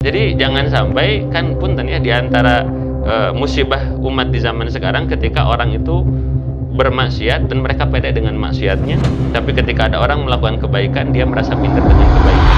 Jadi jangan sampai kan punten ya, di antara musibah umat di zaman sekarang ketika orang itu bermaksiat dan mereka pede dengan maksiatnya, tapi ketika ada orang melakukan kebaikan dia merasa minder dengan kebaikan.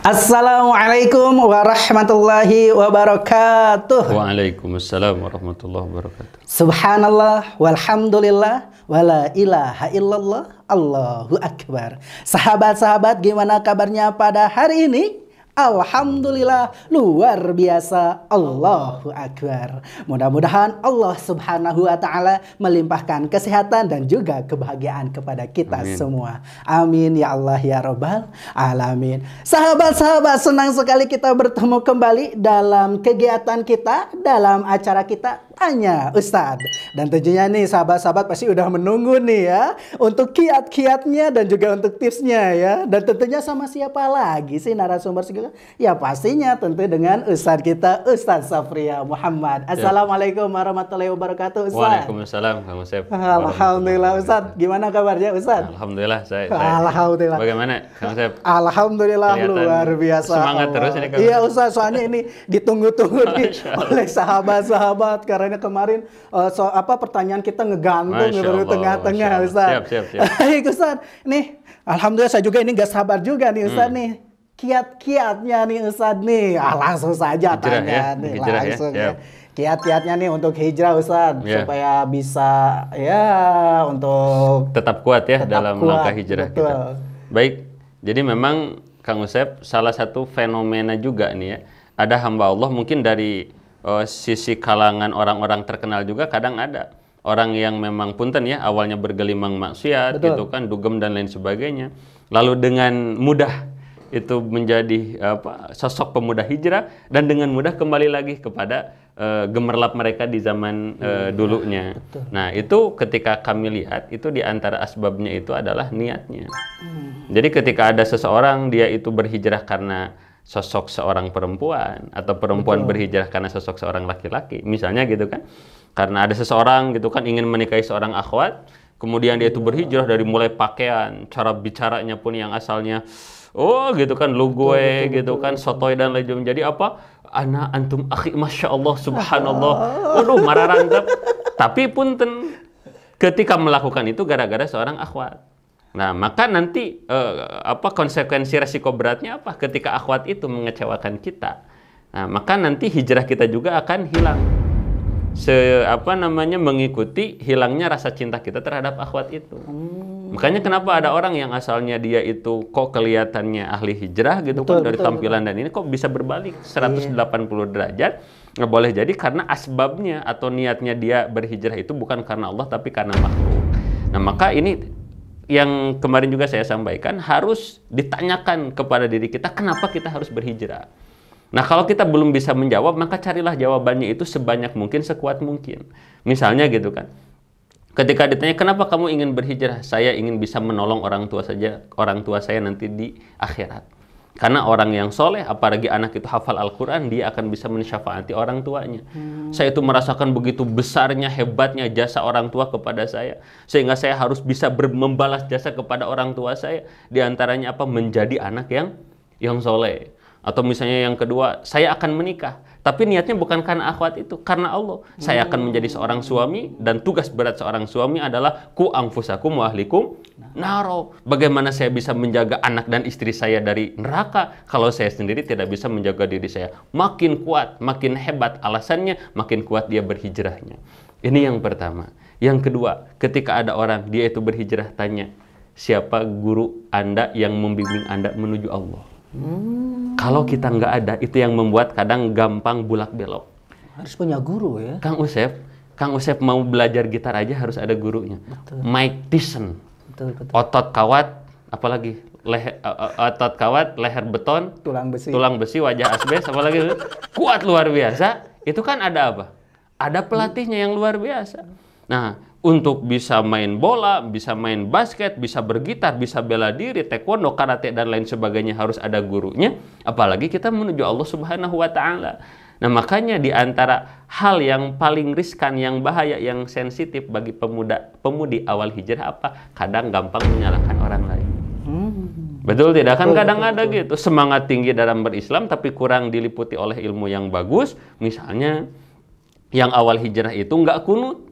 Assalamualaikum warahmatullahi wabarakatuh. Waalaikumsalam warahmatullahi wabarakatuh. Subhanallah walhamdulillah wala ilaha illallah, Allahu akbar. Sahabat-sahabat, gimana kabarnya pada hari ini? Alhamdulillah, luar biasa, Allahu akbar. Mudah-mudahan Allah subhanahu wa ta'ala melimpahkan kesehatan dan juga kebahagiaan kepada kita semua. Amin ya Allah ya Rabbal alamin. Sahabat-sahabat, senang sekali kita bertemu kembali dalam kegiatan kita, dalam acara kita Tanya Ustadz. Dan tentunya nih sahabat-sahabat pasti udah menunggu nih ya untuk kiat-kiatnya dan juga untuk tipsnya ya. Dan tentunya sama siapa lagi sih narasumber kita? Ya pastinya tentu dengan Ustadz kita, Ustadz Safriya Muhammad. Assalamualaikum warahmatullahi wabarakatuh Ustadz. Waalaikumsalam Kang Usep. Alhamdulillah Ustadz. Gimana kabarnya Ustadz? Alhamdulillah saya. Alhamdulillah. Bagaimana Kang Usep? Alhamdulillah luar biasa. Semangat terus ini Kang. Iya Ustadz, soalnya ini ditunggu-tunggu nih oleh sahabat-sahabat karena kemarin pertanyaan kita ngegantung di tengah-tengah Ustadz. Siap. Baik Ustadz, nih alhamdulillah saya juga ini gak sabar juga nih Ustadz nih. Kiat-kiatnya nih Ustadz nih. Langsung saja hijrah tanya ya? nih Hijrah langsung ya. Kiat-kiatnya nih untuk hijrah Ustadz supaya bisa ya untuk tetap kuat ya dalam kuat, langkah hijrah betul. kita. Baik. Jadi memang Kang Usep salah satu fenomena juga nih ya. Ada hamba Allah mungkin dari sisi kalangan orang-orang terkenal juga kadang ada orang yang memang punten ya awalnya bergelimang maksiat gitu kan, dugem dan lain sebagainya, lalu dengan mudah itu menjadi sosok pemuda hijrah dan dengan mudah kembali lagi kepada gemerlap mereka di zaman dulunya. Nah itu ketika kami lihat itu diantara asbabnya itu adalah niatnya. Jadi ketika ada seseorang dia itu berhijrah karena sosok seorang perempuan atau perempuan berhijrah karena sosok seorang laki-laki misalnya gitu kan, karena ada seseorang gitu kan ingin menikahi seorang akhwat, kemudian dia itu berhijrah dari mulai pakaian, cara bicaranya pun yang asalnya gitu kan lu gue gitu kan sotoy dan lain menjadi apa, ana antum akhi masya Allah subhanallah, waduh mararantap. Tapi punten ketika melakukan itu gara-gara seorang akhwat. Nah, maka nanti konsekuensi resiko beratnya apa? Ketika akhwat itu mengecewakan kita. Nah, maka nanti hijrah kita juga akan hilang. Mengikuti hilangnya rasa cinta kita terhadap akhwat itu. Makanya kenapa ada orang yang asalnya dia itu kok kelihatannya ahli hijrah gitu kan dari tampilan dan ini kok bisa berbalik 180 derajat? Nggak boleh jadi karena asbabnya atau niatnya dia berhijrah itu bukan karena Allah tapi karena makhluk. Nah, maka ini yang kemarin juga saya sampaikan, harus ditanyakan kepada diri kita kenapa kita harus berhijrah. Nah kalau kita belum bisa menjawab, maka carilah jawabannya itu sebanyak mungkin, sekuat mungkin. Misalnya gitu kan, ketika ditanya kenapa kamu ingin berhijrah, saya ingin bisa menolong orang tua saya nanti di akhirat. Karena orang yang soleh, apalagi anak itu hafal Al-Quran, dia akan bisa mensyafaati orang tuanya. Saya itu merasakan begitu besarnya, hebatnya jasa orang tua kepada saya. Sehingga saya harus bisa membalas jasa kepada orang tua saya. Di antaranya menjadi anak yang soleh. Atau misalnya yang kedua, saya akan menikah. Tapi niatnya bukan karena akhwat itu, karena Allah. Saya akan menjadi seorang suami dan tugas berat seorang suami adalah ku anfusakum wa ahlikum naro. Bagaimana saya bisa menjaga anak dan istri saya dari neraka kalau saya sendiri tidak bisa menjaga diri saya? Makin kuat, makin hebat alasannya, makin kuat dia berhijrahnya. Ini yang pertama. Yang kedua, ketika ada orang dia itu berhijrah, tanya, siapa guru Anda yang membimbing Anda menuju Allah? Kalau kita nggak ada, itu yang membuat kadang gampang bulak belok. Harus punya guru ya. Kang Usep mau belajar gitar aja harus ada gurunya. Mike Tyson. Otot kawat, apalagi otot kawat, leher beton, tulang besi, wajah asbes, apalagi kuat luar biasa. Itu kan ada apa? Ada pelatihnya yang luar biasa. Nah, untuk bisa main bola, bisa main basket, bisa bergitar, bisa bela diri, taekwondo, karate dan lain sebagainya harus ada gurunya. Apalagi kita menuju Allah Subhanahu wa taala. Nah, makanya di antara hal yang paling riskan, yang bahaya, yang sensitif bagi pemudi awal hijrah apa? Kadang gampang menyalahkan orang lain. Betul tidak? Kan kadang ada gitu, semangat tinggi dalam berislam tapi kurang diliputi oleh ilmu yang bagus. Misalnya yang awal hijrah itu nggak kunut.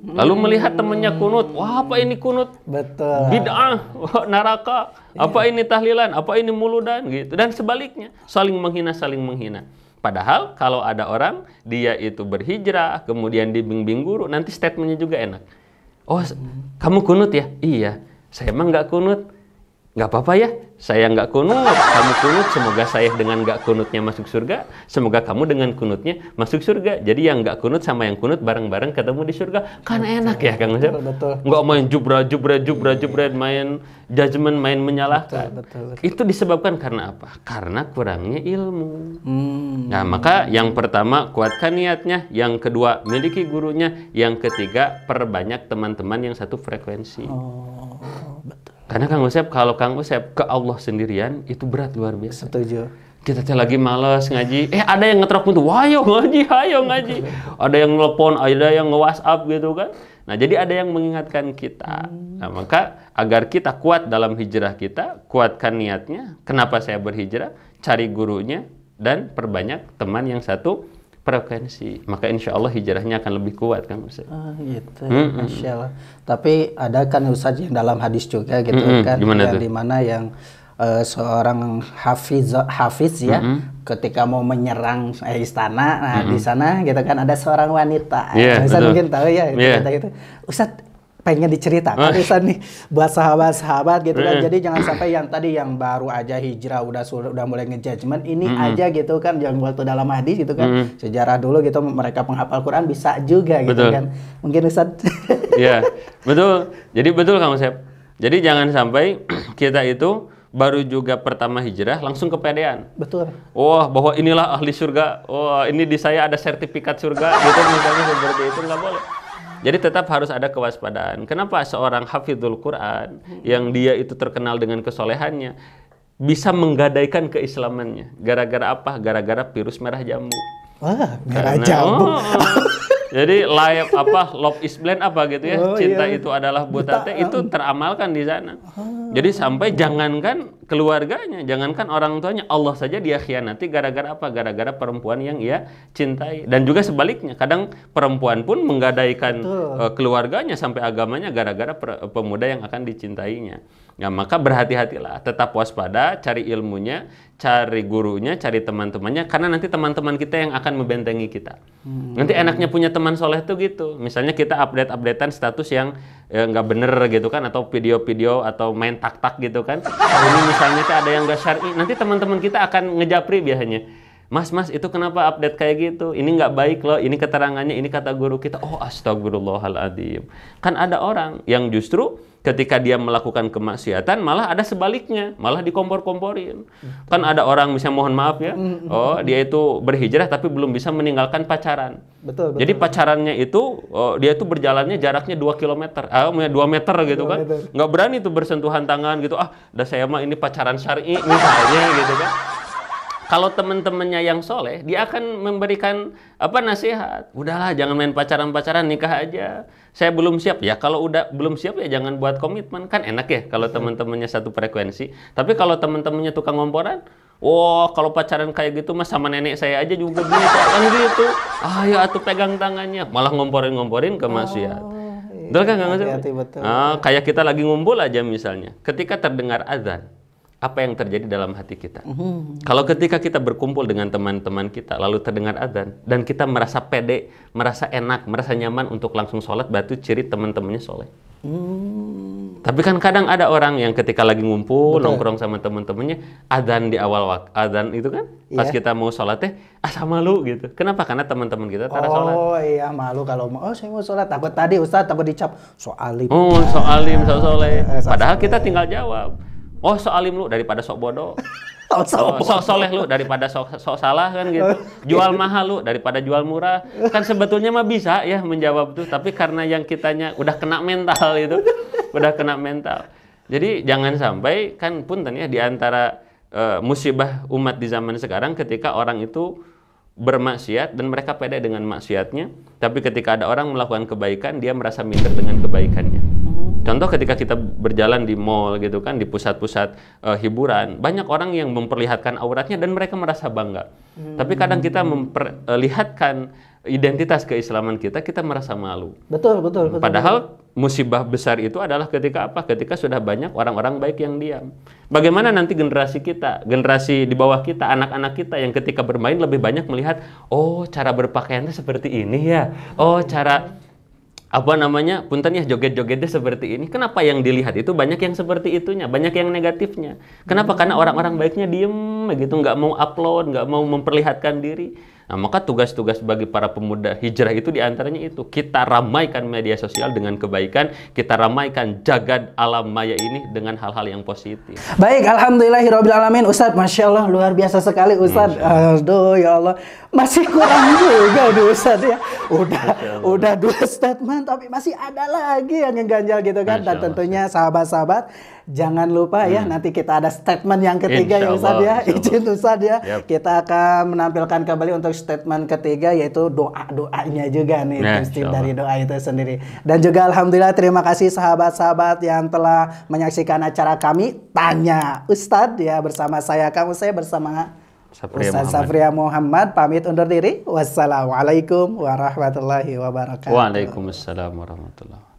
Lalu melihat temannya kunut, wah apa ini kunut? Betul. Bid'ah, wah, neraka. Apa ini tahlilan? Apa ini muludan? Gitu. Dan sebaliknya, saling menghina, saling menghina. Padahal kalau ada orang, dia itu berhijrah, kemudian dibimbing guru, nanti statementnya juga enak. Oh, kamu kunut ya? Iya, saya emang nggak kunut. Nggak apa-apa ya, saya nggak kunut, kamu kunut, semoga saya dengan nggak kunutnya masuk surga, semoga kamu dengan kunutnya masuk surga. Jadi yang nggak kunut sama yang kunut bareng-bareng ketemu di surga. Kan enak ya Kang Usep? Nggak main jubra, main judgement, main menyalahkan. Betul. Itu disebabkan karena apa? Karena kurangnya ilmu. Nah, maka yang pertama, kuatkan niatnya. Yang kedua, miliki gurunya. Yang ketiga, perbanyak teman-teman yang satu frekuensi. Betul. Karena Kang Usep, kalau Kang Usep ke Allah sendirian, itu berat luar biasa. Setuju. Kita lagi males ngaji, ada yang ngetrok pintu, ayo ngaji. Ada yang nelpon, ada yang nge-WhatsApp gitu kan. Nah, jadi ada yang mengingatkan kita. Nah, maka agar kita kuat dalam hijrah kita, kuatkan niatnya. Kenapa saya berhijrah? Cari gurunya dan perbanyak teman yang satu frekuensi. Maka insya Allah hijrahnya akan lebih kuat kan Ustaz. Gitu. Masya Allah. Tapi ada kan Ustaz yang dalam hadis juga gitu kan. Yang dimana yang seorang hafiz ya, ketika mau menyerang istana, nah di sana gitu kan ada seorang wanita. Ustaz mungkin tahu ya gitu. Ustaz pengen diceritakan Ustaz nih buat sahabat-sahabat gitu kan. Jadi jangan sampai yang tadi yang baru aja hijrah udah mulai ngejudgment ini aja gitu kan, yang waktu dalam hadis gitu kan. Sejarah dulu gitu mereka penghafal Quran bisa juga gitu kan. Mungkin Ustaz. Iya, betul. Jadi betul Kang Usep. Jadi jangan sampai kita itu baru juga pertama hijrah langsung kepedean. Betul. Wah, bahwa inilah ahli surga. Wah, ini di saya ada sertifikat surga gitu misalnya, seperti itu nggak boleh. Jadi tetap harus ada kewaspadaan. Kenapa seorang hafidhul Quran yang dia itu terkenal dengan kesolehannya bisa menggadaikan keislamannya? Gara-gara apa? Gara-gara virus merah jambu. Wah, merah jambu. Jadi love is blind apa gitu ya. Cinta itu adalah buta teh, itu teramalkan di sana. Jadi sampai jangankan keluarganya, jangankan orang tuanya, Allah saja dia khianati gara-gara apa? Gara-gara perempuan yang ia cintai. Dan juga sebaliknya, kadang perempuan pun menggadaikan keluarganya sampai agamanya gara-gara pemuda yang akan dicintainya. Nah, maka berhati-hatilah, tetap waspada, cari ilmunya, cari gurunya, cari teman-temannya, karena nanti teman-teman kita yang akan membentengi kita. Nanti enaknya punya teman soleh tuh gitu. Misalnya kita update-updatean status yang nggak bener gitu kan, atau video-video atau main tak-tak gitu kan. Ini misalnya ada yang nggak syar'i, nanti teman-teman kita akan ngejapri biasanya. Mas, itu kenapa update kayak gitu? Ini nggak baik loh, ini keterangannya, ini kata guru kita. Oh, astagfirullahaladzim. Kan ada orang yang justru ketika dia melakukan kemaksiatan malah ada sebaliknya, malah dikompor-komporin. Kan ada orang misalnya, mohon maaf ya, dia itu berhijrah tapi belum bisa meninggalkan pacaran. Betul. Jadi pacarannya itu, dia itu berjalannya jaraknya 2 km, 2 meter gitu kan. Nggak berani tuh bersentuhan tangan gitu, dah saya mah ini pacaran syar'i misalnya gitu kan. Kalau teman-temannya yang soleh, dia akan memberikan nasihat. Udahlah, jangan main pacaran-pacaran, nikah aja. Saya belum siap. Ya kalau udah belum siap ya jangan buat komitmen. Kan enak ya kalau teman-temannya satu frekuensi. Tapi kalau teman-temannya tukang ngomporan, kalau pacaran kayak gitu mas sama nenek saya aja juga bisa kan gitu. Ayo atuh pegang tangannya, malah ngomporin ke maksiat. Betul kan nggak sih? Kayak kita lagi ngumpul aja misalnya. Ketika terdengar azan, apa yang terjadi dalam hati kita? Kalau ketika kita berkumpul dengan teman-teman kita, lalu terdengar azan, dan kita merasa pede, merasa enak, merasa nyaman untuk langsung sholat, berarti ciri teman-temannya soleh. Tapi kan kadang ada orang yang ketika lagi ngumpul, nongkrong sama teman-temannya, azan di awal waktu, azan itu kan, pas kita mau sholat sama malu gitu. Kenapa? Karena teman-teman kita tara sholat. Oh iya, malu kalau saya mau sholat. Takut tadi Ustaz, takut dicap soalim. Soalim, soleh. Padahal kita tinggal jawab. Sok alim lu daripada sok bodoh. Sok soleh lu daripada sok salah kan gitu. Jual mahal lu daripada jual murah. Kan sebetulnya mah bisa ya menjawab tuh, tapi karena yang kitanya udah kena mental itu. Udah kena mental. Jadi jangan sampai, kan punten ya, di antara musibah umat di zaman sekarang ketika orang itu bermaksiat dan mereka pede dengan maksiatnya, tapi ketika ada orang melakukan kebaikan, dia merasa minder dengan kebaikannya. Contoh ketika kita berjalan di mall gitu kan, di pusat-pusat hiburan, banyak orang yang memperlihatkan auratnya dan mereka merasa bangga. Tapi kadang kita memperlihatkan identitas keislaman kita, kita merasa malu. Betul, betul. Padahal musibah besar itu adalah ketika apa? Ketika sudah banyak orang-orang baik yang diam. Bagaimana nanti generasi kita, generasi di bawah kita, anak-anak kita yang ketika bermain lebih banyak melihat, oh cara berpakaiannya seperti ini ya, oh cara punten ya joget-jogetnya seperti ini. Kenapa yang dilihat itu banyak yang seperti itunya, banyak yang negatifnya? Kenapa? Karena orang-orang baiknya diem gitu, nggak mau upload, nggak mau memperlihatkan diri. Nah, maka tugas-tugas bagi para pemuda hijrah itu diantaranya itu, kita ramaikan media sosial dengan kebaikan, kita ramaikan jagat alam maya ini dengan hal-hal yang positif. Baik, alhamdulillahirobbilalamin. Ustadz, masya Allah, luar biasa sekali Ustadz. Aduh ya Allah, masih kurang juga nih Ustadz ya. Udah 2 statement, tapi masih ada lagi yang ganjal gitu kan. Dan tentunya sahabat-sahabat, jangan lupa ya, nanti kita ada statement yang ketiga ya Ustadz ya. Izin Ustadz ya. Kita akan menampilkan kembali untuk statement ketiga, yaitu doa-doanya juga nih, dari doa itu sendiri. Dan juga alhamdulillah terima kasih sahabat-sahabat yang telah menyaksikan acara kami Tanya Ustadz ya, bersama saya bersama Ustadz Safriya Muhammad, pamit undur diri. Wassalamualaikum warahmatullahi wabarakatuh. Waalaikumsalam warahmatullahi wabarakatuh.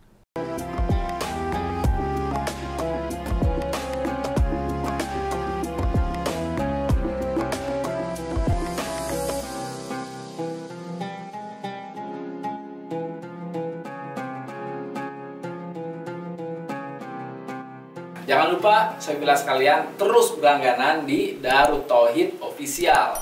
Jangan lupa, saya bilang sekalian, terus berlangganan di Darut Tauhid Official.